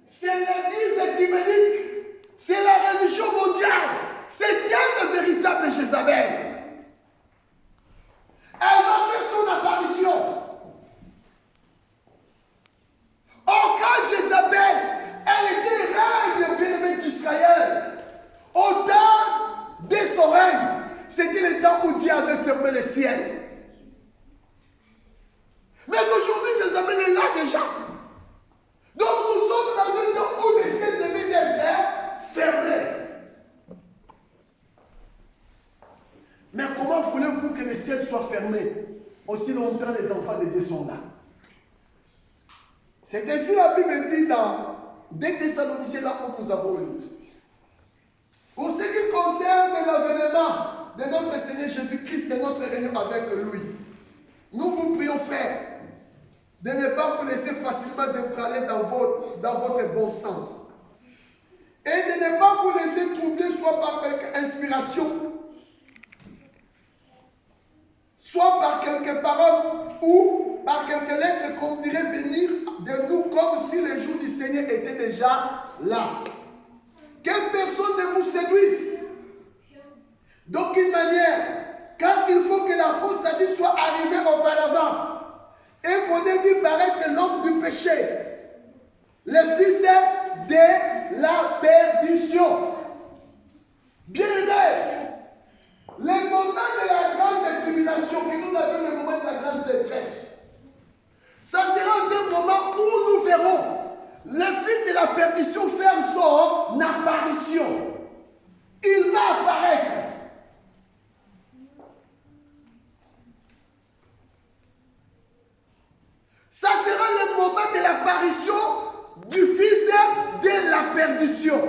c'est l'église écuménique, c'est la religion mondiale. C'est elle le véritable Jézabel. Elle va faire son apparition. Or, quand Jézabel, elle était reine bien-aimée d'Israël, au temps de son règne, c'était le temps où Dieu avait fermé le ciel. Mais aujourd'hui, Jézabel est là déjà. Donc nous sommes dans un temps où le ciel devait être fermé. Mais comment voulez-vous que le ciel soit fermé aussi longtemps les enfants de Dieu sont là? C'est ainsi la Bible dit dans 2 Thessaloniciens, là où nous avons lu. Pour ce qui concerne l'avènement de notre Seigneur Jésus-Christ et notre réunion avec lui, nous vous prions, frères, de ne pas vous laisser facilement ébranler dans votre bon sens. Et de ne pas vous laisser troubler soit par quelque inspiration, soit par quelques paroles ou par quelques lettres qu'on dirait venir de nous comme si les jours du Seigneur étaient déjà là. Que personne ne vous séduise. D'aucune manière, car il faut que l'apostasie soit arrivée auparavant et qu'on ait vu paraître l'homme du péché, le fils de la perdition. Bien-aimés, le moment de la grande tribulation, que nous appelons le moment de la grande détresse, ça sera un moment où nous verrons le fils de la perdition faire son apparition. Il va apparaître. Ça sera le moment de l'apparition du fils de la perdition.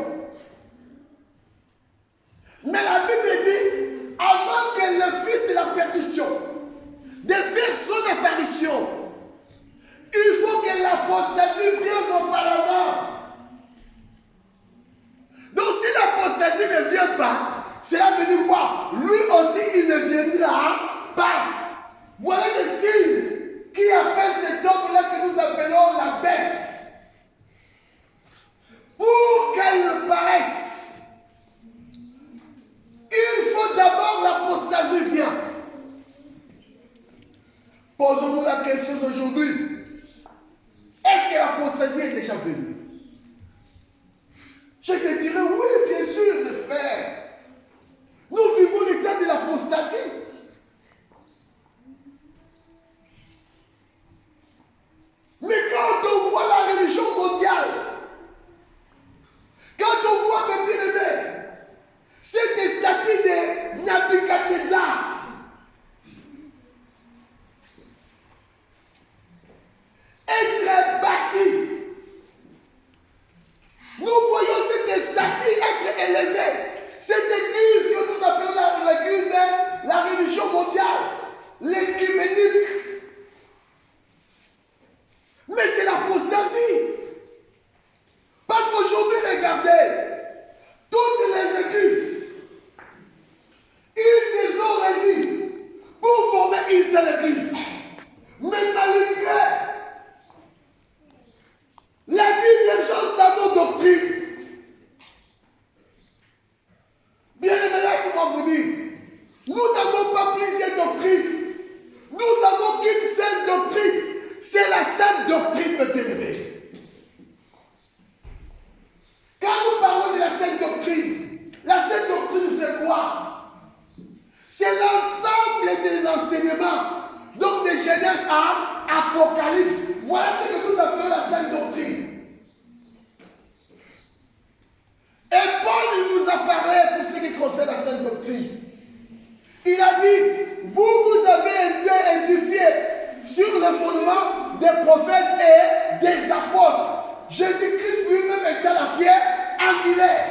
Mais la Bible dit, avant que le fils de la perdition de faire son apparition, il faut que l'apostasie vienne auparavant. Donc si l'apostasie ne vient pas, cela veut dire quoi? Lui aussi, il ne viendra pas. Voilà le signe qui appelle cet homme-là que nous appelons la bête. Pour qu'elle paraisse, il faut d'abord l'apostasie vient. Posons-nous la question aujourd'hui. Est-ce que l'apostasie est déjà venue? Je te dirais oui, bien sûr, mes frères. Nous vivons l'état de l'apostasie. Mais quand on voit la religion mondiale, quand on voit mes bien-aimés, cette statue de Nabucodonosor, être bâtie. Nous voyons cette statue être élevée. Cette église que nous appelons l'église, la religion mondiale, l'écuménique. Mais c'est l'apostasie. Parce qu'aujourd'hui, regardez, toutes les églises, ils se sont réunis pour former une seule église. Mais malgré la divergence dans nos doctrines, bien aimé, laissez-moi vous dire, nous n'avons pas plusieurs doctrines. Nous avons qu'une seule doctrine. C'est la sainte doctrine, mes bien-aimés. Quand nous parlons de la sainte doctrine c'est quoi? C'est l'ensemble des enseignements. Donc de Genèse à Apocalypse. Voilà ce que nous appelons la sainte doctrine. Et Paul il nous a parlé pour ce qui concerne la sainte doctrine. Il a dit, vous avez été édifiés sur le fondement des prophètes et des apôtres. Jésus-Christ lui-même était la pierre angulaire.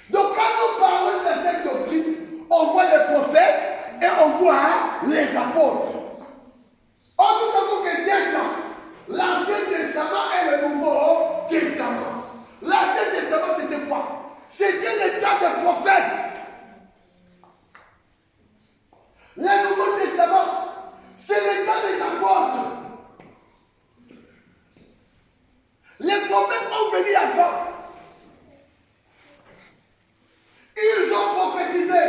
Donc quand nous parlons de la sainte doctrine, on voit les prophètes et on voit les apôtres. Or nous savons que dès quand l'Ancien Testament et le Nouveau Testament. L'Ancien Testament c'était quoi? C'était le temps des prophètes. Le Nouveau Testament, c'est le temps des apôtres. Les prophètes pris avant. Ils ont prophétisé.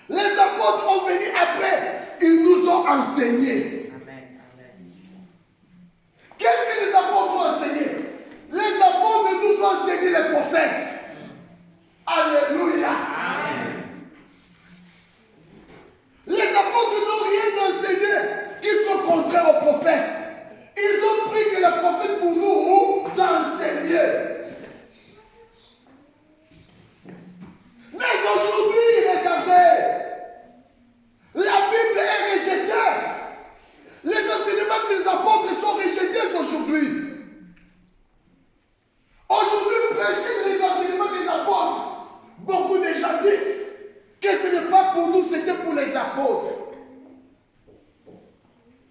Les apôtres ont venu après. Ils nous ont enseigné. Qu'est-ce que les apôtres ont enseigné? Les apôtres nous ont enseigné les prophètes. Alléluia. Amen. Les apôtres n'ont rien enseigné qui soit contraire aux prophètes. Ils ont pris que les prophètes pour nous enseigner. Mais aujourd'hui, regardez, la Bible est rejetée. Les enseignements des apôtres sont rejetés aujourd'hui. Aujourd'hui, prêcher les enseignements des apôtres. Beaucoup de gens disent que ce n'est pas pour nous, c'était pour les apôtres.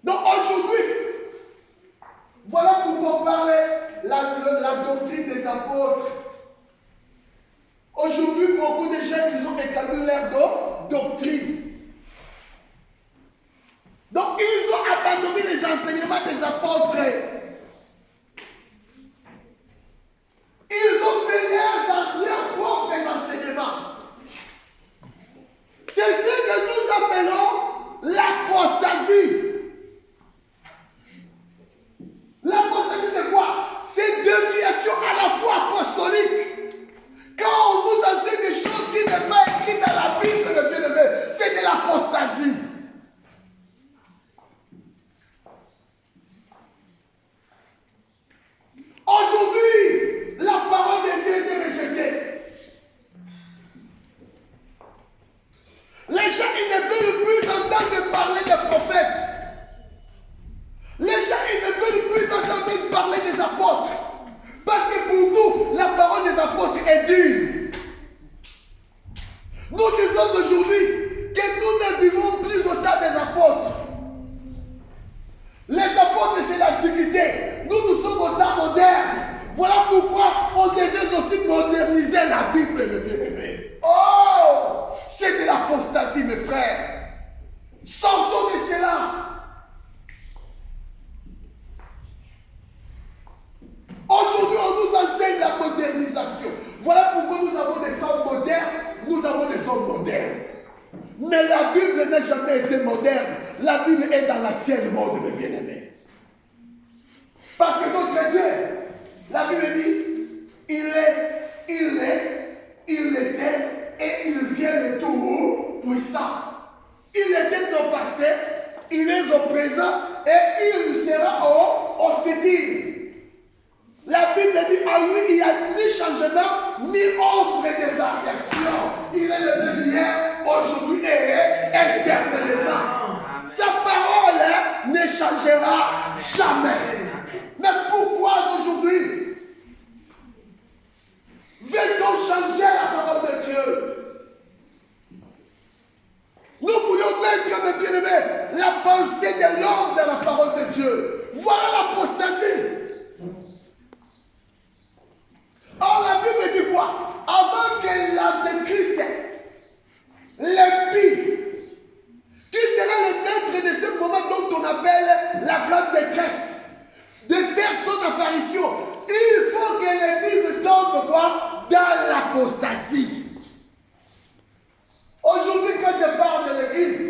Donc aujourd'hui, voilà pourquoi on parlait la doctrine des apôtres. Aujourd'hui, beaucoup de gens, ils ont établi leur doctrine. Donc, ils ont abandonné les enseignements des apôtres. Ils ont fait leurs propres enseignements. C'est ce que nous appelons l'apostasie. L'apostasie, c'est quoi? C'est une déviation à la foi apostolique. Quand on vous enseigne des choses qui ne sont pas écrites dans la Bible, le bien-aimé, c'est de l'apostasie. Aujourd'hui, la parole de Dieu est rejetée. Les gens, ils ne veulent plus entendre parler des prophètes. Les gens, ils ne veulent plus entendre parler des apôtres. Parce que pour nous, la parole des apôtres est dure. Nous disons aujourd'hui que nous ne vivons plus au temps des apôtres. Les apôtres, c'est l'Antiquité. Nous sommes au temps moderne. Voilà pourquoi on devait aussi moderniser la Bible, mes bien-aimés. Oh, c'est de l'apostasie, mes frères. Sortons de cela. Aujourd'hui, on nous enseigne la modernisation. Voilà pourquoi nous avons des femmes modernes, nous avons des hommes modernes. Mais la Bible n'a jamais été moderne. La Bible est dans l'ancienne mode, mes bien-aimés. Parce que notre Dieu, la Bible dit, il était et il vient de tout puissant. Il était au passé, il est au présent et il sera au futur. La Bible dit, ah oui, il n'y a ni changement, ni ombre de variation. Il est le même hier, aujourd'hui et éternellement. Sa parole ne changera jamais. Mais pourquoi aujourd'hui veut-on changer la parole de Dieu? Nous voulions mettre, mes bien-aimés, la pensée de l'homme dans la parole de Dieu. Voilà l'apostasie. Or, la Bible dit quoi? Avant que l'Antéchrist, l'impie, qui sera le maître de ce moment dont on appelle la grande détresse, de faire son apparition, il faut que l'Église tombe quoi? Dans l'apostasie. Aujourd'hui, quand je parle de l'Église,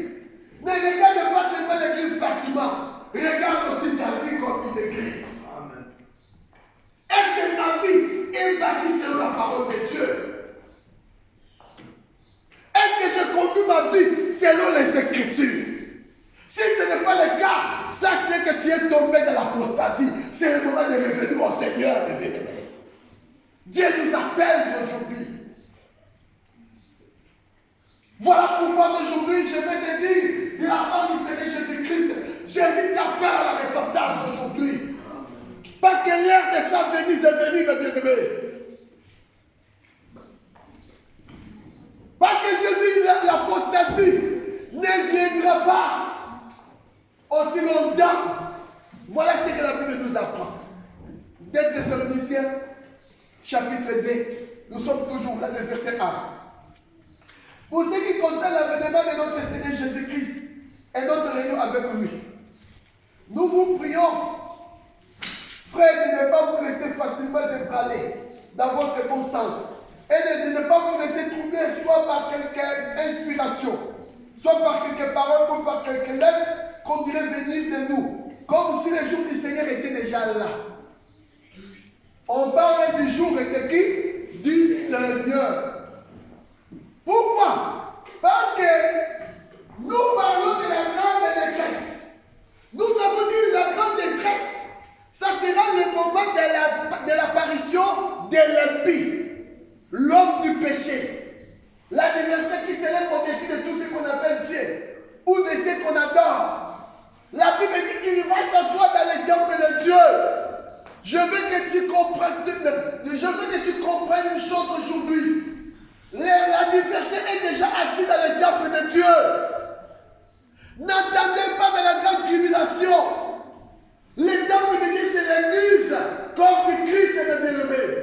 ne regarde pas seulement l'Église bâtiment, regarde aussi ta vie comme une Église. Est-ce que ma vie est bâtie selon la parole de Dieu? Est-ce que je conduis ma vie selon les Écritures? Si ce n'est pas le cas, sache que tu es tombé dans l'apostasie. C'est le moment de revenir au Seigneur, mes bien-aimés. Dieu nous appelle aujourd'hui. Voilà pourquoi aujourd'hui je vais te dire, de la part du Seigneur Jésus-Christ, Jésus t'appelle à la repentance aujourd'hui. Parce que l'heure de sa venue est venue, mes bien-aimés. Parce que Jésus, l'apostasie, ne viendra pas aussi longtemps. Voilà ce que la Bible nous apprend. 2 Thessaloniciens, chapitre 2, nous sommes toujours là, le verset 1. Pour ce qui concerne l'avènement de notre Seigneur Jésus-Christ et notre réunion avec lui, nous vous prions, Frère, de ne pas vous laisser facilement ébranler dans votre bon sens. Et de ne pas vous laisser troubler soit par quelque inspiration, soit par quelques paroles ou par quelques lettres qu'on dirait venir de nous. Comme si le jour du Seigneur était déjà là. On parle du jour et de qui? Du Seigneur. Pourquoi? Parce que nous parlons de la grande détresse. Nous avons dit la grande détresse. Ça sera le moment de l'apparition de l'impie, l'homme du péché. L'adversaire qui s'élève au-dessus de tout ce qu'on appelle Dieu ou de ce qu'on adore. La Bible dit qu'il va s'asseoir dans le temple de Dieu. Je veux que tu comprennes une chose aujourd'hui. L'adversaire est déjà assis dans le temple de Dieu. N'attendez pas de la grande tribulation. Le temple de Dieu, c'est l'église, corps du Christ, mes bien-aimés.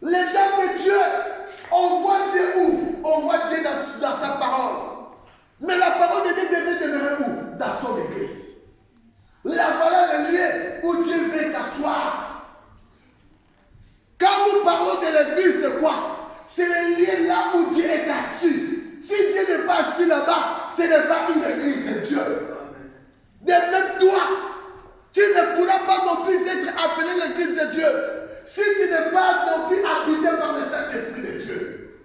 Les gens de Dieu, on voit Dieu où? On voit Dieu dans sa parole. Mais la parole de Dieu devait demeurer où? Dans son église. Là, voilà le lieu où Dieu veut t'asseoir. Quand nous parlons de l'église, c'est quoi? C'est le lieu là où Dieu est assis. Si Dieu n'est pas assis là-bas, ce n'est pas une église de Dieu. De même toi, tu ne pourras pas non plus être appelé l'église de Dieu si tu n'es pas non plus habité par le Saint-Esprit de Dieu.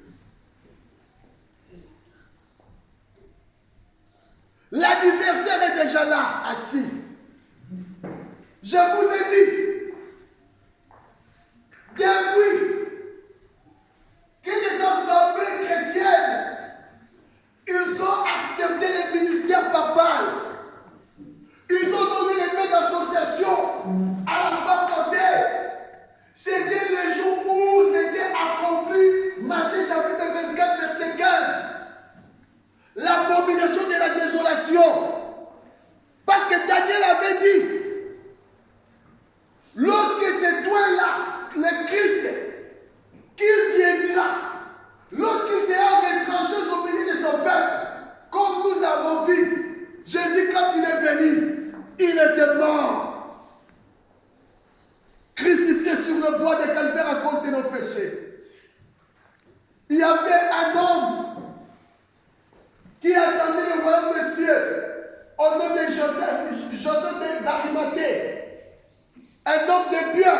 L'adversaire est déjà là, assis. Je vous ai dit, depuis que les assemblées chrétiennes, ils ont accepté le ministère papal, ils ont donné les mains d'association à la papauté. C'était le jour où c'était accompli, Matthieu chapitre 24, verset 15. L'abomination de la désolation. Parce que Daniel avait dit, lorsque c'est toi-là, le Christ, qu'il viendra, lorsqu'il sera retranché au milieu de son peuple, comme nous avons vu, Jésus, quand il est venu, il était mort, crucifié sur le bois de calvaire à cause de nos péchés. Il y avait un homme qui attendait le royaume des cieux, au nom de Joseph d'Arimathée, un homme de bien,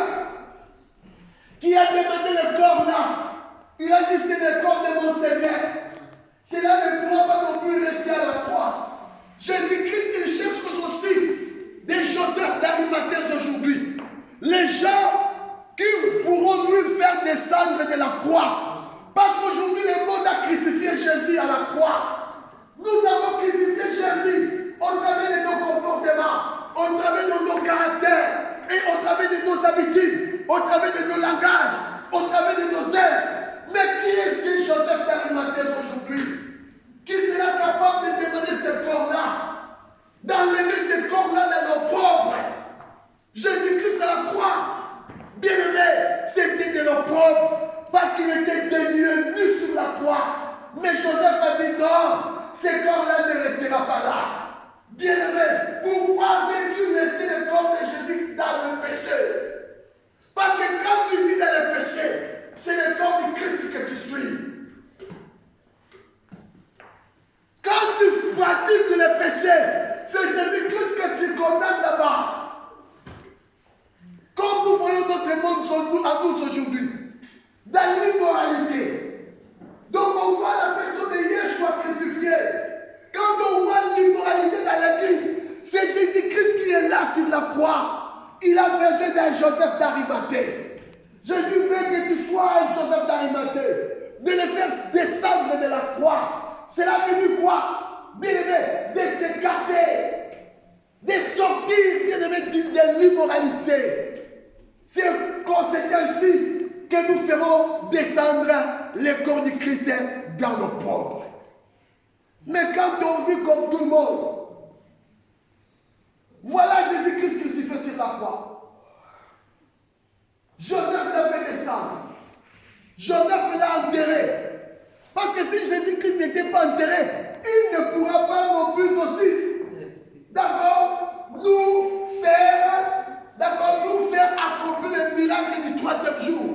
qui a demandé le corps là. Il a dit, c'est le corps de mon Seigneur. Cela ne pourra pas non plus rester à la croix. Jésus-Christ, il cherche aussi des Joseph d'Arimathée aujourd'hui. Les gens qui pourront lui faire descendre de la croix. Parce qu'aujourd'hui, le monde a crucifié Jésus à la croix. Nous avons crucifié Jésus au travers de nos comportements, au travers de nos caractères, et au travers de nos habitudes, au travers de nos langages, au travers de nos œuvres. Mais qui est ce Joseph d'Arimathée aujourd'hui? Qui sera capable de demander ce corps-là, d'enlever ce corps-là dans nos pauvres? Jésus-Christ à la croix, bien-aimé, c'était de nos pauvres, parce qu'il était dénué, nu sur la croix. Mais Joseph a dit non, ce corps-là ne restera pas là. Bien-aimé, pourquoi veux-tu laisser le corps de Jésus dans le péché? Parce que quand tu vis dans le péché, c'est le corps du Christ que tu suis. Quand tu pratiques le péché, c'est Jésus-Christ que tu condamnes là-bas. Comme nous voyons notre monde à nous aujourd'hui, dans l'immoralité. Donc on voit la personne de Yeshua crucifiée. Quand on voit l'immoralité dans l'église, c'est Jésus-Christ qui est là sur la croix. Il a besoin d'un Joseph d'Arimathée. Jésus veut que tu sois un Joseph d'Arimathée, de le faire descendre de la croix. Cela veut dire quoi? Bien-aimé, de s'écarter, de sortir, bien-aimé, de l'immoralité. C'est ainsi que nous ferons descendre le corps du Christ dans nos pauvres. Mais quand on vit comme tout le monde, voilà Jésus-Christ crucifié sur la croix. Joseph l'a fait descendre. Joseph l'a enterré. Parce que si Jésus-Christ n'était pas enterré, il ne pourra pas non plus aussi, d'accord, nous faire troisième jour.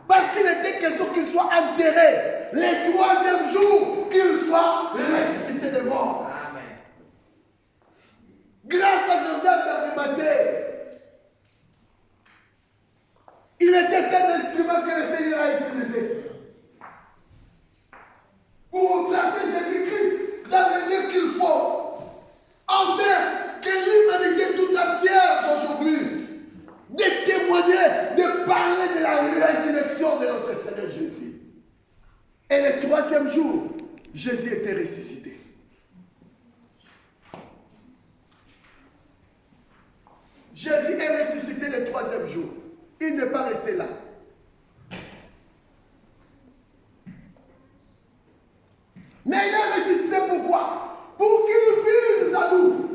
Parce qu'il était question qu'il soit enterré. Le troisième jour, qu'il soit ressuscité de mort. Amen. Grâce à Joseph d'Arimathée, il était un instrument que le Seigneur a utilisé pour placer Jésus-Christ dans le lieu qu'il faut. Enfin, que l'humanité tout entière aujourd'hui de témoigner, de parler de la résurrection de notre Seigneur Jésus. Et le troisième jour, Jésus était ressuscité. Jésus est ressuscité le troisième jour. Il n'est pas resté là. Mais il est ressuscité pourquoi? Pour qu'il vive à nous.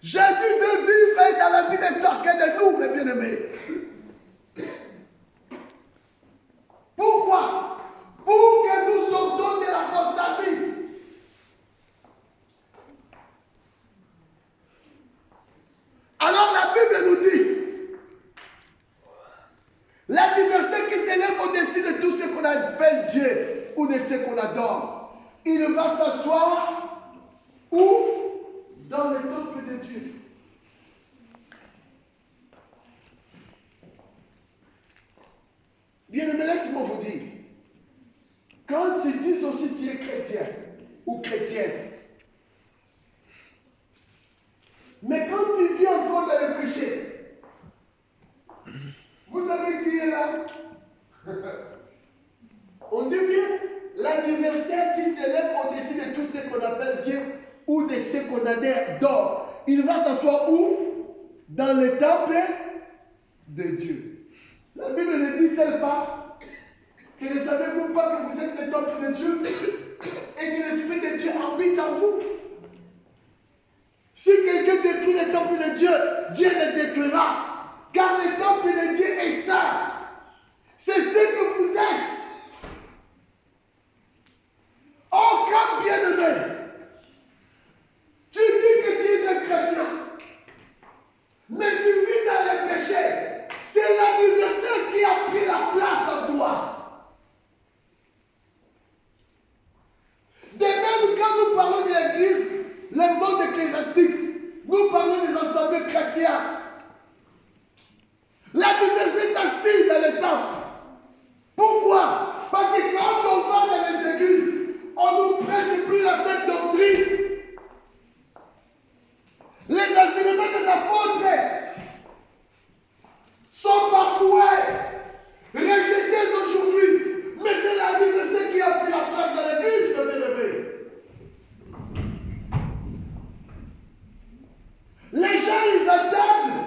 Jésus veut vivre dans la vie de chacun de nous, mes bien-aimés. Pourquoi? Pour que nous sortons de l'apostasie. Alors la Bible nous dit, l'adversaire qui s'élève au-dessus de tout ce qu'on appelle Dieu ou de ce qu'on adore, il va s'asseoir où? Dans le temple de Dieu. Bien-aimé, laissez-moi vous dire, quand ils disent aussi tu es chrétien ou chrétienne, mais quand tu vis encore dans le péché, vous savez qui est là? On dit bien, l'adversaire qui s'élève au-dessus de tout ce qu'on appelle Dieu ou de ce qu'on adore, il va s'asseoir où? Dans le temple de Dieu. La Bible ne dit-elle pas que ne savez-vous pas que vous êtes le temple de Dieu et que l'Esprit de Dieu habite en vous? Si quelqu'un détruit le temple de Dieu, Dieu le détruira. Car le temple de Dieu est saint. C'est ce que vous êtes. Oh, comme bien-aimé, tu dis que tu es un chrétien, mais tu vis dans le péché. C'est l'adversaire qui a pris la place en toi. De même, quand nous parlons de l'Église, le monde ecclésiastique, nous parlons des assemblées chrétiennes. L'adversaire est assis dans le temple. Pourquoi? Parce que quand on va dans les églises, on ne nous prêche plus la sainte doctrine. Les enseignements des apôtres sont bafoués, rejetés aujourd'hui. Mais c'est l'adversaire qui a pris la place dans l'église, mes bien-aimés. Les gens, ils attendent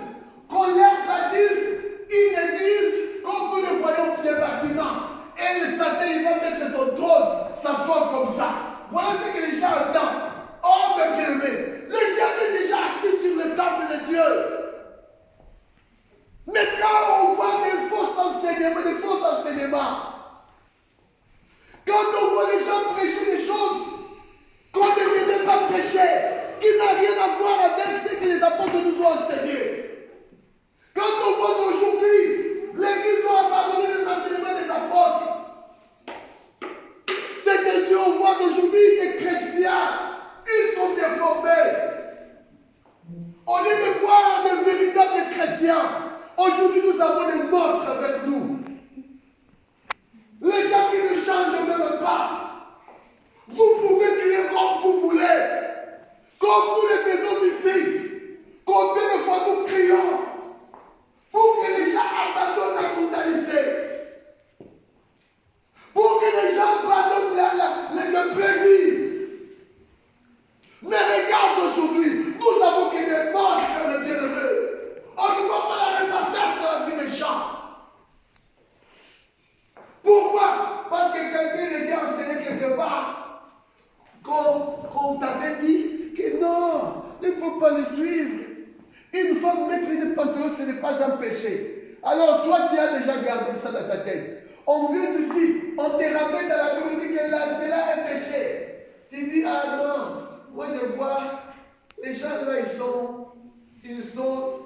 qu'on leur bâtisse une église comme nous le voyons des bâtiments. Et le Satan, il va mettre son trône, s'asseoir comme ça. Voilà ce que les gens attendent. Oh, mes bien-aimés, le diable est déjà assis sur le temple de Dieu. Mais quand on voit des faux enseignements, quand on voit les gens prêcher des choses qu'on ne devait pas prêcher, qui n'a rien à voir avec ce que les apôtres nous ont enseigné. Quand on voit aujourd'hui, l'Église a abandonné les enseignements des apôtres. C'est que si on voit aujourd'hui des chrétiens, ils sont déformés. Au lieu de voir de véritables chrétiens, aujourd'hui nous avons des monstres avec nous. Les gens qui ne changent même pas. Vous pouvez crier comme vous voulez. Comme nous le faisons ici. Combien de fois nous crions pour que les gens abandonnent la brutalité. Pour que les gens abandonnent le plaisir. Mais regarde aujourd'hui, nous avons que des monstres, mes bien-aimés. On ne voit pas la répartition dans la vie des gens. Pourquoi? Parce que quelqu'un était enseigné quelque part qu'on t'avait dit que non, il ne faut pas le suivre. Une femme mettre des pantalons, ce n'est pas un péché. Alors toi, tu as déjà gardé ça dans ta tête. On vient ici, on te ramène dans la Bible, on dit que là, c'est là un péché. Tu dis, ah non, moi je vois, les gens là, ils sont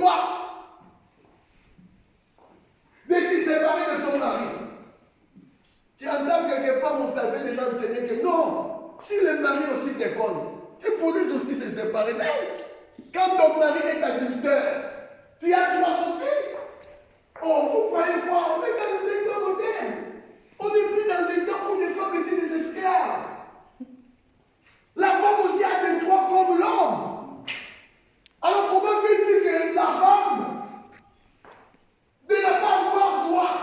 droit de se séparer de son mari. Tu entends quelque part, on t'avait déjà enseigné que non, si le mari aussi déconne, tu pourrais aussi se séparer d'elle. Quand ton mari est adultère, tu as droit aussi. Oh, vous croyez quoi? On est dans un temps moderne. On n'est plus dans un temps où les femmes étaient des esclaves. La femme aussi a des droits comme l'homme. Alors comment veut-il que la femme ne va pas avoir droit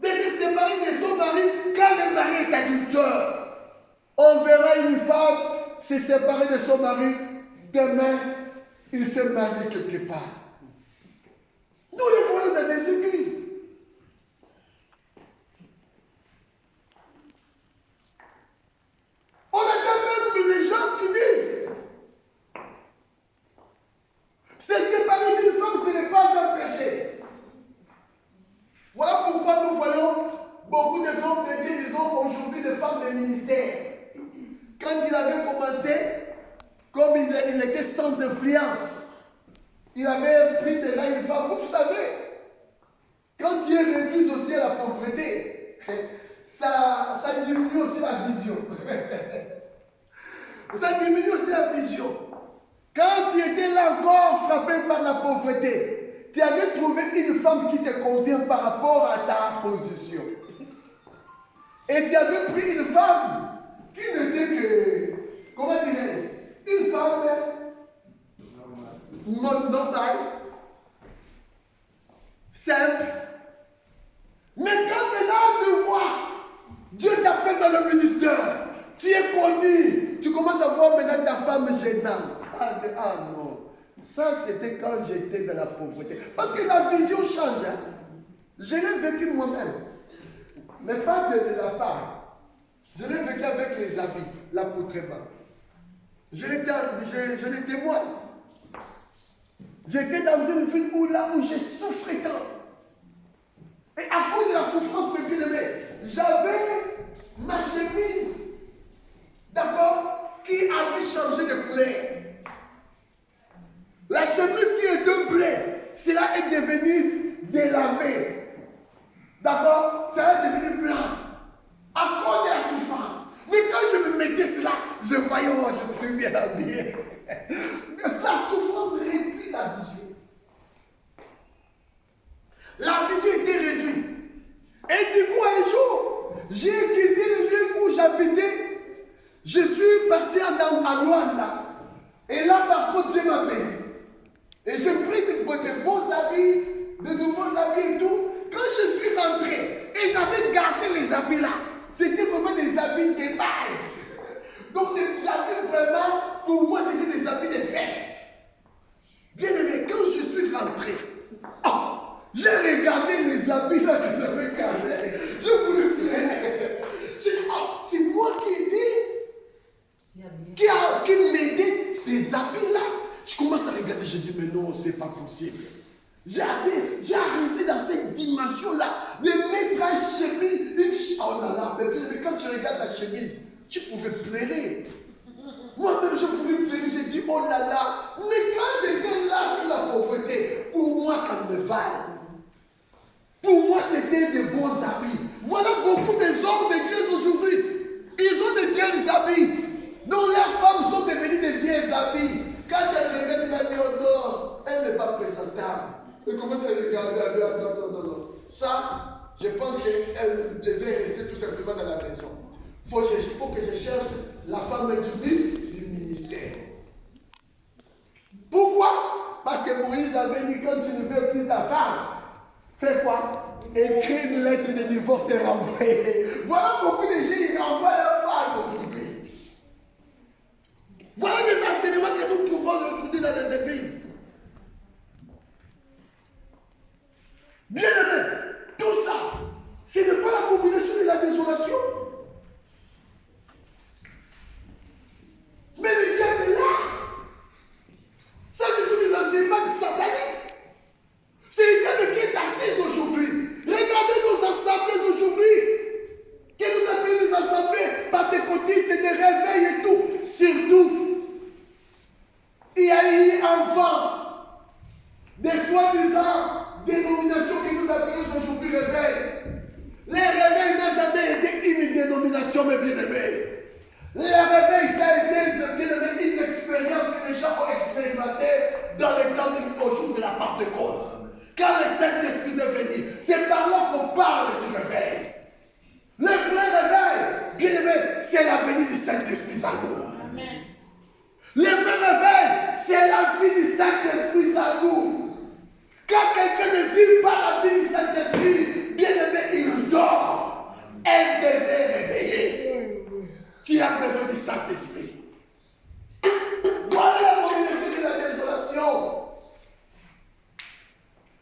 de se séparer de son mari quand le mari est adultère? On verra une femme se séparer de son mari, demain, il s'est marié quelque part. Nous les voyons dans des églises. On a quand même des gens qui disent se séparer d'une femme, ce n'est pas un péché. Voilà pourquoi nous voyons beaucoup de hommes de Dieu, ils ont aujourd'hui des femmes de ministère. Quand il avait commencé, comme il était sans influence, il avait pris déjà une femme. Vous savez, quand tu es réduit aussi à la pauvreté, ça diminue aussi la vision. Ça diminue aussi la vision. Quand tu étais là encore frappé par la pauvreté, tu avais trouvé une femme qui te convient par rapport à ta position. Et tu avais pris une femme qui n'était que, comment dirais-je, une femme normale, simple. Mais quand maintenant tu vois, Dieu t'appelle dans le ministère, tu es connu, tu commences à voir maintenant ta femme gênante. Ah non, ça c'était quand j'étais dans la pauvreté. Parce que la vision change. Hein. Je l'ai vécu moi-même, mais pas de la femme. Je l'ai vécu avec les habits, l'accoutrement. Je l'ai témoin. J'étais dans une ville où j'ai souffert tant. Et à cause de la souffrance, mes bien-aimés, j'avais ma chemise, d'accord, qui avait changé de couleur. La chemise qui était bleue, cela est devenu délavé. D'accord, ça est devenu blanc. À cause de la souffrance. Mais quand je me mettais cela, je voyais, oh, je me suis bien habillé. La souffrance réduit la vision. La vision était réduite. Et du coup, un jour, j'ai quitté le lieu où j'habitais. Je suis parti à Luanda. Et là, par contre, Dieu m'a béni. Et j'ai pris de beaux habits, de nouveaux habits et tout. Quand je suis rentré, et j'avais gardé les habits là, c'était vraiment des habits de base. Donc, les habits vraiment, pour moi, c'était des habits de fête. Bien aimé, quand je suis rentré, oh, j'ai regardé les habits là que j'avais gardés. Je voulais plaire. J'ai dit, oh, c'est moi qui mettais ces habits là. Je commence à regarder, je dis, mais non, c'est pas possible. J'ai arrivé dans cette dimension-là de mettre un chemise. Oh là là, mais quand tu regardes la chemise, tu pouvais pleurer. Moi-même, je voulais pleurer. J'ai dit, oh là là. Mais quand j'étais là sur la pauvreté, pour moi, ça me va. Pour moi, c'était de beaux habits. Voilà beaucoup des hommes de Dieu aujourd'hui. Ils ont de tels habits. dont leurs femmes sont devenues des vieux habits. Quand elle regarde, elle va dire, oh non, elle n'est pas présentable. Elle commence à regarder, elle dit, non, non, non. Ça, je pense qu'elle devait rester tout simplement dans la maison. Il faut que je cherche la femme du ministère. Pourquoi? Parce que Moïse avait dit, quand tu ne veux plus ta femme, fais quoi? Écris une lettre de divorce et renvoyer. Voilà beaucoup de gens, ils renvoient leur femme aujourd'hui. Voilà des enseignements que nous trouvons aujourd'hui dans les églises. Bien aimé, tout ça, ce n'est pas la combinaison de la désolation. Mais le diable est là. Ça, ce sont des enseignements sataniques. C'est le diable qui est assis aujourd'hui. Regardez nos assemblées aujourd'hui. Que nous appelons les assemblées Saint-Esprit est venu. C'est par là qu'on parle du réveil. Le vrai réveil, bien aimé, c'est la venue du Saint-Esprit à nous. Amen. Le vrai réveil, c'est la vie du Saint-Esprit à nous. Quand quelqu'un ne vit pas la vie du Saint-Esprit, bien aimé, il dort. Elle devait réveiller. Tu as besoin du Saint-Esprit. Voilà la combinaison de la désolation.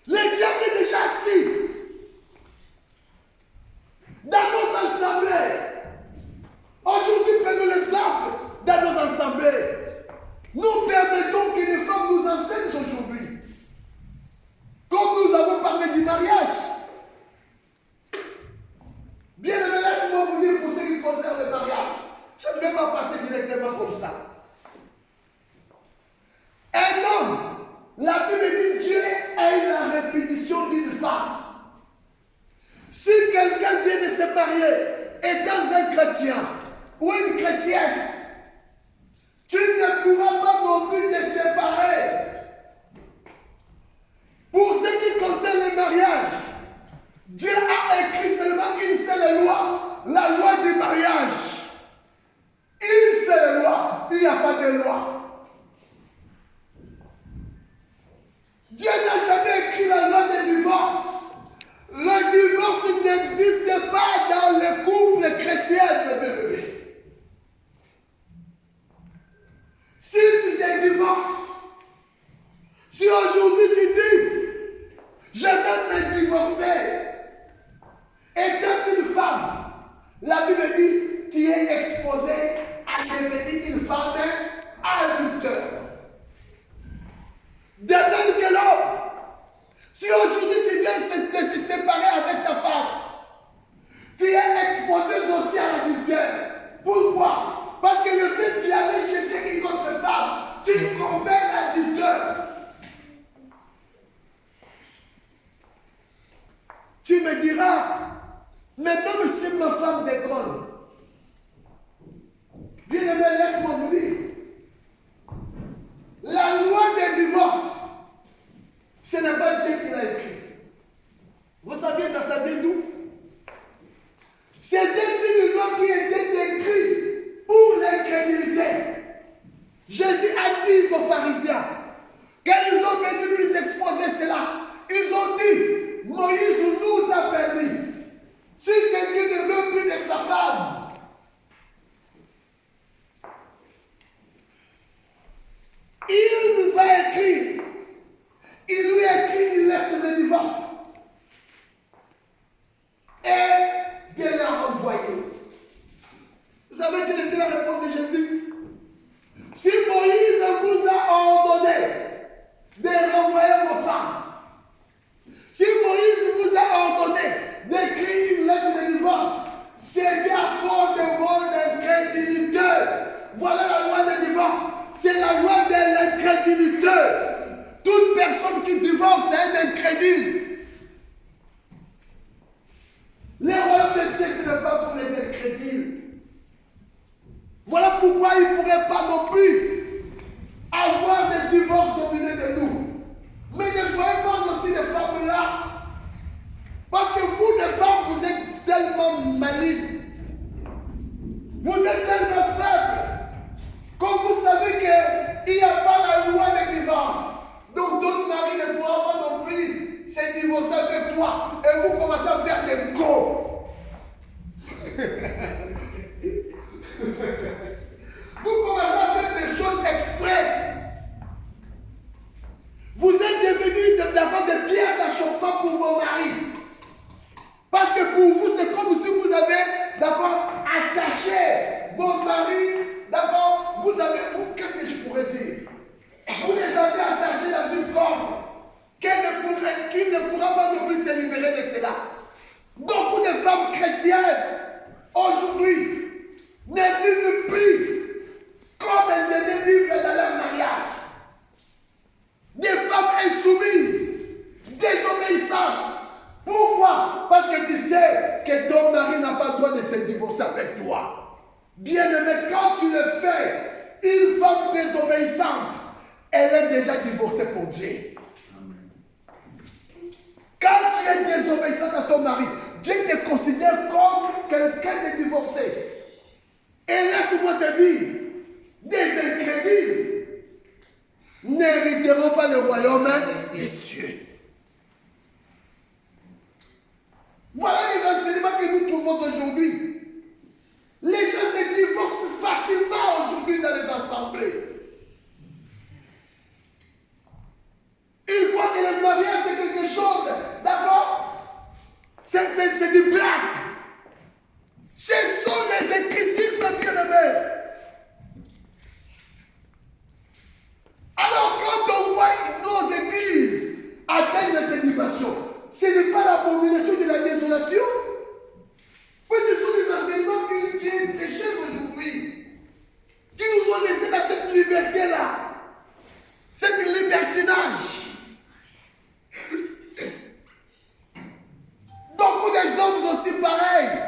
Le diable est déjà assis dans nos assemblées. Aujourd'hui, prenons l'exemple dans nos assemblées. Nous permettons que les femmes nous enseignent aujourd'hui. Comme nous avons parlé du mariage. Bien aimé, laisse-moi vous dire pour ce qui concerne le mariage. Je ne vais pas passer directement comme ça. Un homme, la Bible dit Dieu est la répétition d'une femme. Si quelqu'un vient de se marier étant un chrétien ou une chrétienne, tu ne pourras pas non plus te séparer. Pour ce qui concerne le mariage, Dieu a écrit seulement une seule loi, la loi du mariage. Une seule loi, il n'y a pas de loi. Dieu n'a jamais écrit la loi du divorce. Le divorce n'existe pas dans le couple chrétien, mes bébés. Si tu te divorces, si aujourd'hui tu dis, je vais me divorcer, étant une femme, la Bible dit, tu es exposé à devenir une femme adultère. De même que l'homme, si aujourd'hui tu viens de se séparer avec ta femme, tu es exposé aussi à l'adultère. Pourquoi? Parce que le fait d'y aller chercher une autre femme, tu commets l'adultère. Tu me diras, mais même si ma femme déconne, bien aimé, laisse-moi vous dire, la loi des divorces, ce n'est pas Dieu qui l'a écrit. Vous saviez dans sa vie d'où? C'était une loi qui était écrite pour l'incrédulité. Jésus a dit aux pharisiens, quand ils ont venu lui exposer cela, ils ont dit, Moïse nous a permis, si quelqu'un ne veut plus de sa femme, il va écrire, il lui écrit une lettre de divorce et bien la renvoyer. Vous savez quelle était la réponse de Jésus? Si Moïse vous a ordonné de renvoyer vos femmes, si Moïse vous a ordonné d'écrire une lettre de divorce, c'est à cause de votre incrédulité. Voilà la loi de divorce. C'est la loi de l'incrédulité. Toute personne qui divorce est un incrédule. Les royaumes de cieux, ce n'est pas pour les incrédules. Voilà pourquoi ils ne pourraient pas non plus avoir des divorces au milieu de nous. Mais ne soyez pas aussi des femmes là. Parce que vous, des femmes, vous êtes tellement malignes. Vous êtes tellement faibles. Comme vous savez qu'il n'y a pas la loi de divorce. Donc ton mari ne pourra pas non plus se divorcer avec toi. Et vous commencez à faire des go. Vous commencez à faire des choses exprès. Vous êtes devenus d'avoir des pierres d'achoppement pour vos maris. Parce que pour vous, c'est comme si vous avez d'abord attaché vos maris. D'abord, vous, qu'est-ce que je pourrais dire? Vous les avez attachés dans une corde qui ne pourra pas non plus se libérer de cela. Beaucoup de femmes chrétiennes, aujourd'hui, ne vivent plus comme elles devaient vivre dans leur mariage. Des femmes insoumises, désobéissantes. Pourquoi? Parce que tu sais que ton mari n'a pas le droit de se divorcer avec toi. Bien aimé, quand tu le fais, une femme désobéissante, elle est déjà divorcée pour Dieu. considère comme quelqu'un de divorcé. Et laisse-moi te dire, des incrédules n'hériteront pas le royaume des cieux. Voilà les enseignements que nous trouvons aujourd'hui. Les gens se divorcent facilement aujourd'hui dans les assemblées. Ils croient que le mariage c'est quelque chose. D'accord? C'est du blague. Ce sont les écritures de bien-aimés. Alors quand on voit nos églises atteindre ces dimensions, ce n'est pas l'abomination de la désolation. Mais ce sont les enseignements qui sont prêchés aujourd'hui, qui nous ont laissés dans cette liberté-là, cette libertinage. Beaucoup des hommes aussi pareils.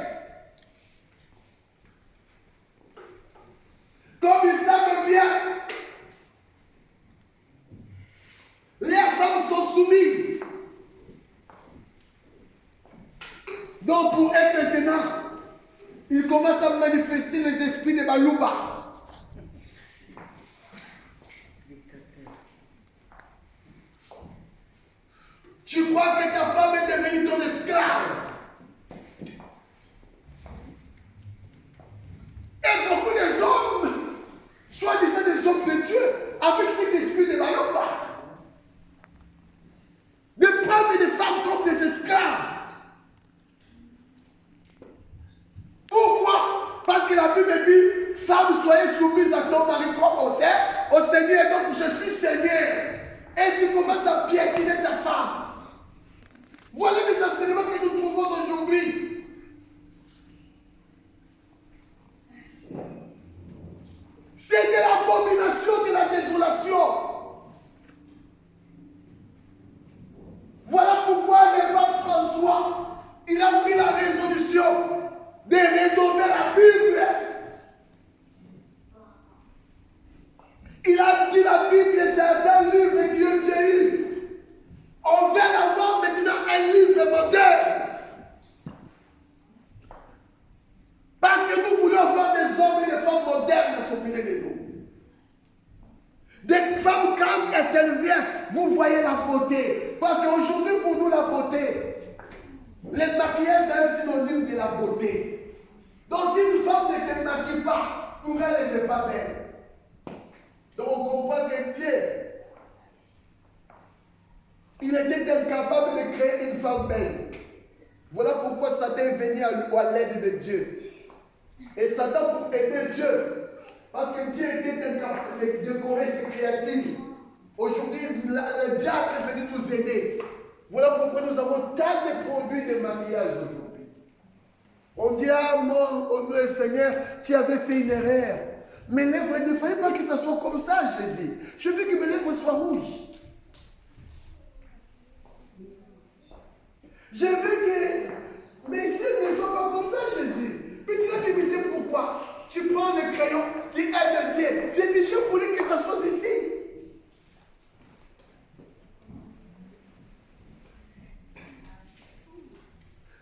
Comme ils savent bien, les femmes sont soumises. Donc pour eux maintenant, ils commencent à manifester les esprits de Balouba. Tu crois que ta femme est devenue ton esclave. Et beaucoup des hommes, soi-disant des hommes de Dieu, avec cet esprit de Balouba, de prendre des femmes comme des esclaves. Pourquoi? Parce que la Bible dit, femme, soyez soumise à ton mari comme au Seigneur. Donc je suis Seigneur. Et tu commences à piétiner ta femme. Voilà les enseignements que nous trouvons aujourd'hui. C'est de l'abomination, de la désolation. Voilà pourquoi le pape François, il a pris la résolution de rénover la Bible. Il a dit la Bible, c'est un livre qui est vieilli. On va avoir maintenant un livre moderne. Parce que nous voulons avoir des hommes et des femmes modernes au milieu de nous. Des femmes, quand elles viennent, vous voyez la beauté. Parce qu'aujourd'hui, pour nous, la beauté, le maquillage, c'est un synonyme de la beauté. Donc, si une femme ne se maquille pas, pour elle, elle n'est pas belle. Donc, on comprend que Dieu, il était incapable de créer une femme belle. Voilà pourquoi Satan est venu à l'aide de Dieu. Et Satan, pour aider Dieu, parce que Dieu était incapable de décorer ses créatures. Aujourd'hui, le diable est venu nous aider. Voilà pourquoi nous avons tant de produits de maquillage aujourd'hui. On dit, ah mon Seigneur, tu avais fait une erreur. Mes lèvres, il ne fallait pas que ça soit comme ça, Jésus. Je veux que mes lèvres soient rouges. Je veux que mes cils ne soient pas comme ça, Jésus. Mais tu l'as limité pourquoi? Tu prends le crayon, tu aides Dieu. Dieu dit, je voulais que ça soit ici.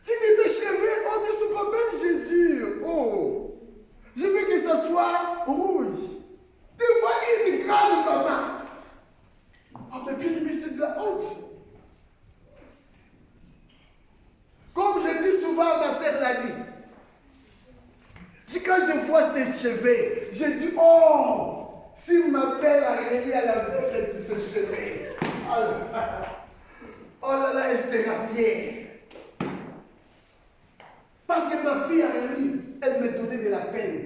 Tu dis, mes cheveux, oh, ne sont pas belles, Jésus. Oh, je veux que ça soit rouge. Tu vois une grande maman. Oh, mais bien aimé, c'est de la honte. Comme je dis souvent à ma sœur Lani, quand je vois ses cheveux, je dis, oh, si ma belle Aurélie a la ses cheveux, oh là là, elle sera fière. Parce que ma fille Aurélie, elle me donnait de la peine.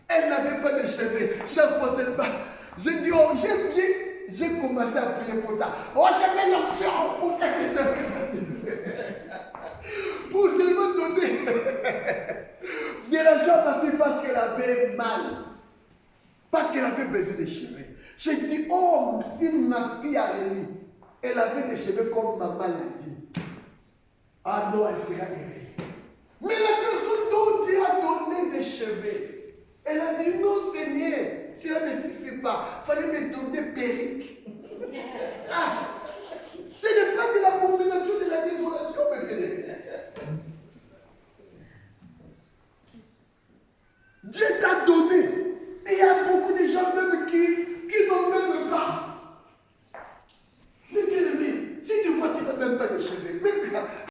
Elle n'avait pas de cheveux. Chaque fois, c'est pas. Je dis, oh, j'ai commencé à prier pour ça. Oh, j'ai mis l'option pour que ses cheveux pour seulement donner de l'argent à ma fille parce qu'elle avait mal. Parce qu'elle avait besoin de cheveux. Je dis, oh, si ma fille Aurélie, elle avait des cheveux comme maman l'a dit. Ah non, elle sera heureuse. Mais la personne dont Dieu a donné des cheveux, elle a dit, non Seigneur, cela ne suffit pas. Il fallait me donner des perruques.